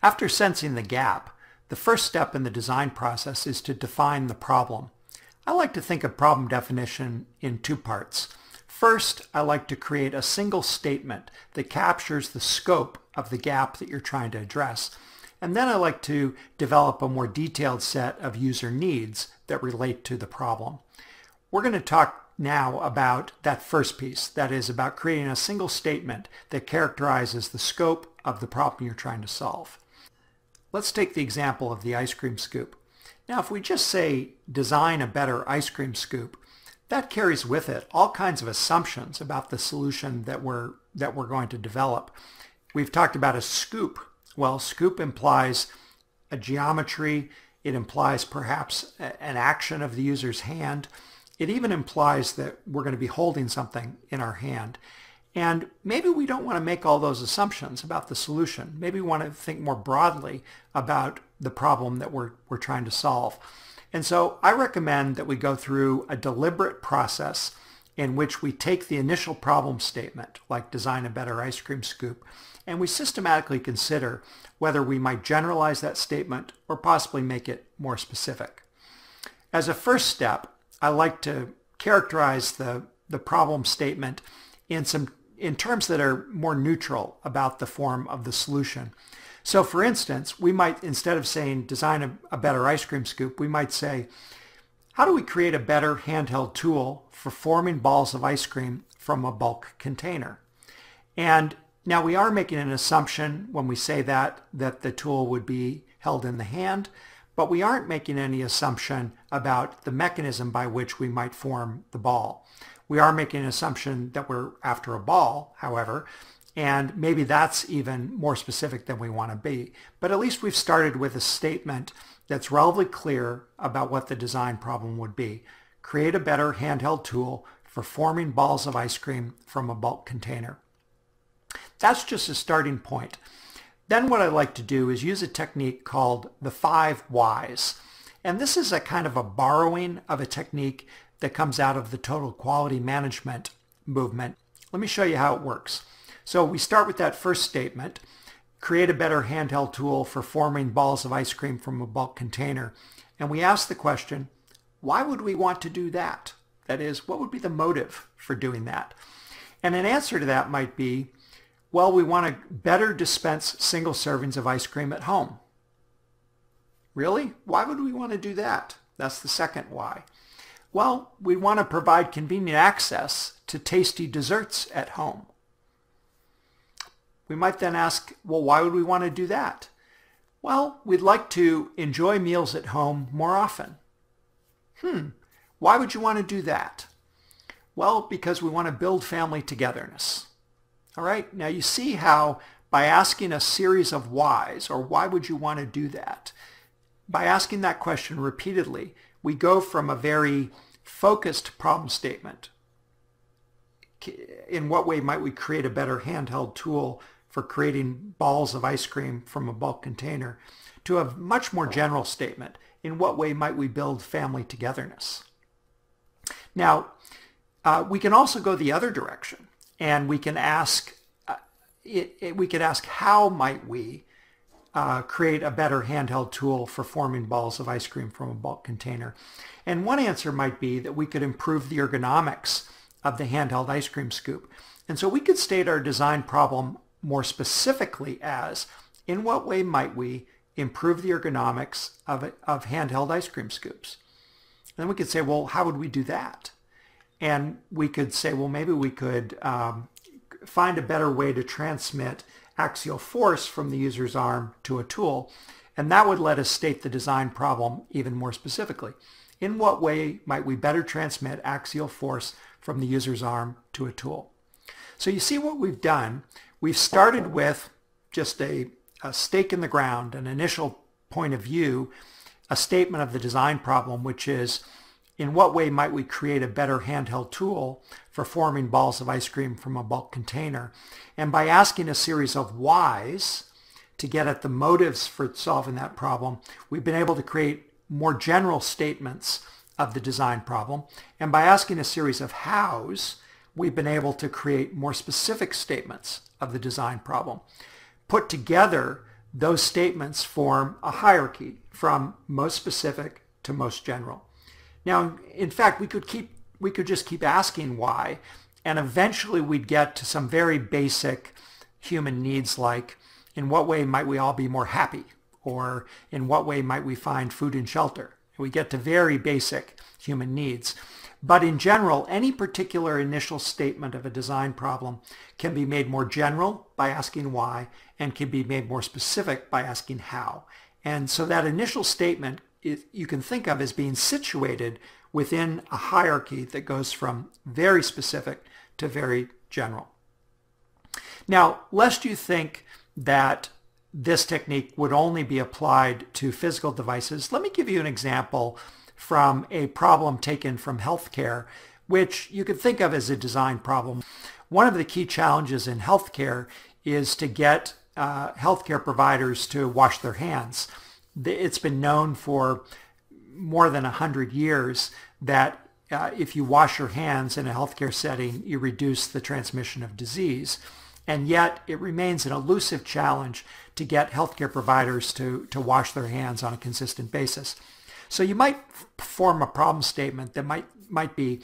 After sensing the gap, the first step in the design process is to define the problem. I like to think of problem definition in two parts. First, I like to create a single statement that captures the scope of the gap that you're trying to address. And then I like to develop a more detailed set of user needs that relate to the problem. We're going to talk now about that first piece, that is about creating a single statement that characterizes the scope of the problem you're trying to solve. Let's take the example of the ice cream scoop. Now, if we just say design a better ice cream scoop, that carries with it all kinds of assumptions about the solution that we're going to develop. We've talked about a scoop. Well, scoop implies a geometry. It implies perhaps an action of the user's hand. It even implies that we're going to be holding something in our hand. And maybe we don't want to make all those assumptions about the solution. Maybe we want to think more broadly about the problem that we're trying to solve. And so I recommend that we go through a deliberate process in which we take the initial problem statement, like design a better ice cream scoop, and we systematically consider whether we might generalize that statement or possibly make it more specific. As a first step, I like to characterize the problem statement in terms that are more neutral about the form of the solution. So for instance, we might, instead of saying design a better ice cream scoop, we might say, how do we create a better handheld tool for forming balls of ice cream from a bulk container? And now we are making an assumption when we say that the tool would be held in the hand, but we aren't making any assumption about the mechanism by which we might form the ball. We are making an assumption that we're after a ball, however, and maybe that's even more specific than we want to be. But at least we've started with a statement that's relatively clear about what the design problem would be. Create a better handheld tool for forming balls of ice cream from a bulk container. That's just a starting point. Then what I like to do is use a technique called the 5 whys. And this is a kind of a borrowing of a technique that comes out of the total quality management movement. Let me show you how it works. So we start with that first statement, create a better handheld tool for forming balls of ice cream from a bulk container. And we ask the question, why would we want to do that? That is, what would be the motive for doing that? And an answer to that might be, well, we want to better dispense single servings of ice cream at home. Really? Why would we want to do that? That's the second why. Well, we want to provide convenient access to tasty desserts at home. We might then ask, well, why would we want to do that? Well, we'd like to enjoy meals at home more often. Why would you want to do that? Well, because we want to build family togetherness. All right, now you see how by asking a series of whys, or why would you want to do that, by asking that question repeatedly, we go from a very focused problem statement. In what way might we create a better handheld tool for creating balls of ice cream from a bulk container, to a much more general statement. In what way might we build family togetherness? Now, we can also go the other direction, and we can ask, how might we create a better handheld tool for forming balls of ice cream from a bulk container? And one answer might be that we could improve the ergonomics of the handheld ice cream scoop. And so we could state our design problem more specifically as, in what way might we improve the ergonomics of handheld ice cream scoops? And then we could say, well, how would we do that? And we could say, well, maybe we could find a better way to transmit axial force from the user's arm to a tool, and that would let us state the design problem even more specifically. In what way might we better transmit axial force from the user's arm to a tool? So you see what we've done. We've started with just a stake in the ground, an initial point of view, a statement of the design problem, which is, in what way might we create a better handheld tool for forming balls of ice cream from a bulk container? And by asking a series of whys to get at the motives for solving that problem, we've been able to create more general statements of the design problem. And by asking a series of hows, we've been able to create more specific statements of the design problem. Put together, those statements form a hierarchy from most specific to most general. Now, in fact, we could just keep asking why, and eventually we'd get to some very basic human needs like, in what way might we all be more happy? Or in what way might we find food and shelter? We get to very basic human needs. But in general, any particular initial statement of a design problem can be made more general by asking why, and can be made more specific by asking how. And so that initial statement you can think of as being situated within a hierarchy that goes from very specific to very general. Now, lest you think that this technique would only be applied to physical devices, let me give you an example from a problem taken from healthcare, which you could think of as a design problem. One of the key challenges in healthcare is to get healthcare providers to wash their hands. It's been known for more than 100 years that if you wash your hands in a healthcare setting, you reduce the transmission of disease. And yet it remains an elusive challenge to get healthcare providers to wash their hands on a consistent basis. So you might form a problem statement that might be,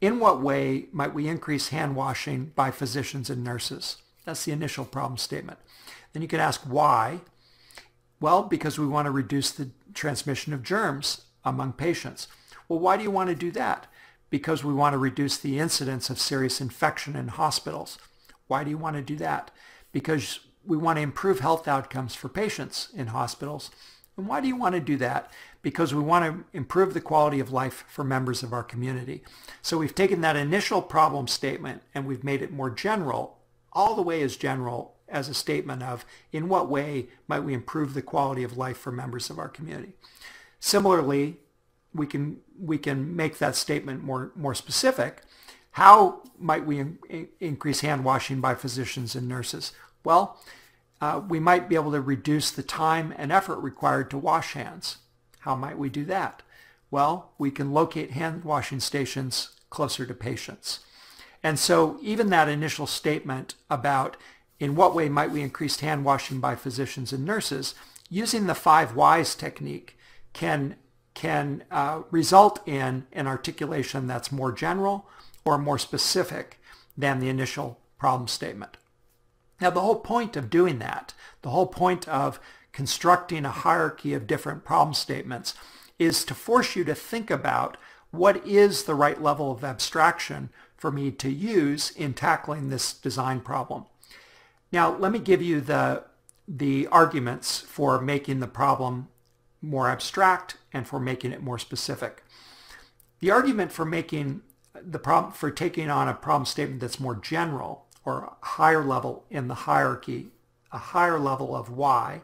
in what way might we increase hand washing by physicians and nurses? That's the initial problem statement. Then you can ask why. Well, because we want to reduce the transmission of germs among patients. Well, why do you want to do that? Because we want to reduce the incidence of serious infection in hospitals. Why do you want to do that? Because we want to improve health outcomes for patients in hospitals. And why do you want to do that? Because we want to improve the quality of life for members of our community. So we've taken that initial problem statement and we've made it more general, all the way as general as a statement of, in what way might we improve the quality of life for members of our community? Similarly, we can make that statement more specific. How might we increase hand washing by physicians and nurses? Well, we might be able to reduce the time and effort required to wash hands. How might we do that? Well, we can locate hand washing stations closer to patients. And so even that initial statement about in what way might we increase hand washing by physicians and nurses, using the 5 whys technique can result in an articulation that's more general or more specific than the initial problem statement. Now, the whole point of doing that, the whole point of constructing a hierarchy of different problem statements, is to force you to think about what is the right level of abstraction for me to use in tackling this design problem. Now, let me give you the arguments for making the problem more abstract and for making it more specific. The argument for making for taking on a problem statement that's more general or higher level in the hierarchy, a higher level of why,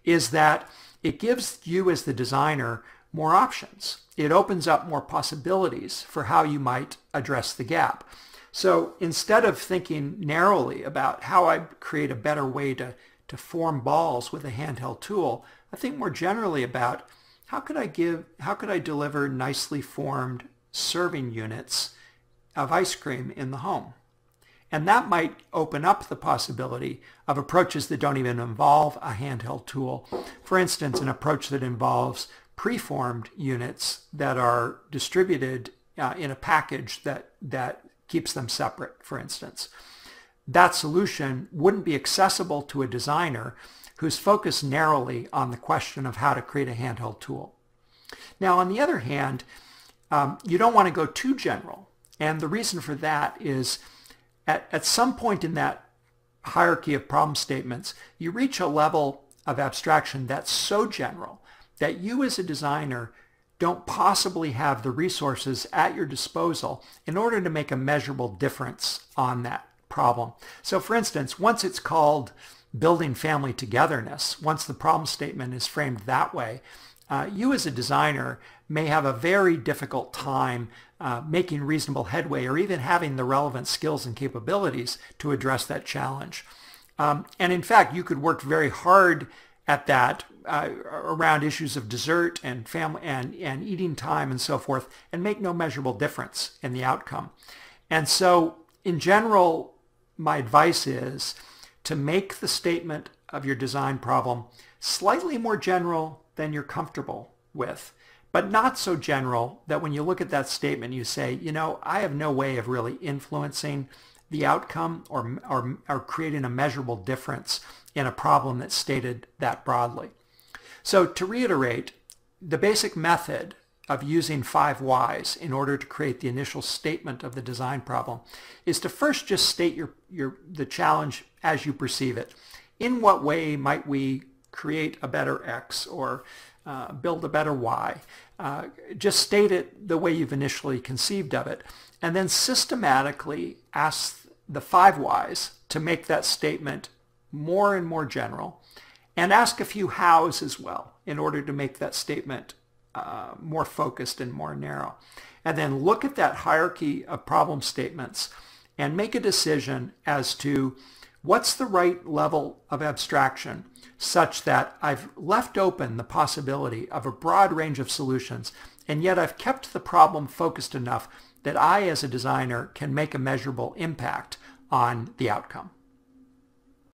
is that it gives you as the designer more options. It opens up more possibilities for how you might address the gap. So instead of thinking narrowly about how I create a better way to form balls with a handheld tool, I think more generally about how could I deliver nicely formed serving units of ice cream in the home? And that might open up the possibility of approaches that don't even involve a handheld tool. For instance, an approach that involves preformed units that are distributed in a package that keeps them separate, for instance. That solution wouldn't be accessible to a designer who's focused narrowly on the question of how to create a handheld tool. Now, on the other hand, you don't want to go too general. And the reason for that is at some point in that hierarchy of problem statements, you reach a level of abstraction that's so general that you as a designer don't possibly have the resources at your disposal in order to make a measurable difference on that problem. So for instance, once it's called building family togetherness, once the problem statement is framed that way, you as a designer may have a very difficult time making reasonable headway or even having the relevant skills and capabilities to address that challenge. And in fact, you could work very hard at that around issues of dessert and family and eating time and so forth, and make no measurable difference in the outcome. And so in general, my advice is to make the statement of your design problem slightly more general than you're comfortable with, but not so general that when you look at that statement you say, you know, I have no way of really influencing the outcome or creating a measurable difference in a problem that's stated that broadly. So to reiterate, the basic method of using 5 whys in order to create the initial statement of the design problem is to first just state the challenge as you perceive it. In what way might we create a better X or build a better Y? Just state it the way you've initially conceived of it, and then systematically ask the 5 whys to make that statement more and more general, and ask a few hows as well in order to make that statement more focused and more narrow. And then look at that hierarchy of problem statements and make a decision as to what's the right level of abstraction such that I've left open the possibility of a broad range of solutions, and yet I've kept the problem focused enough that I as a designer can make a measurable impact on the outcome.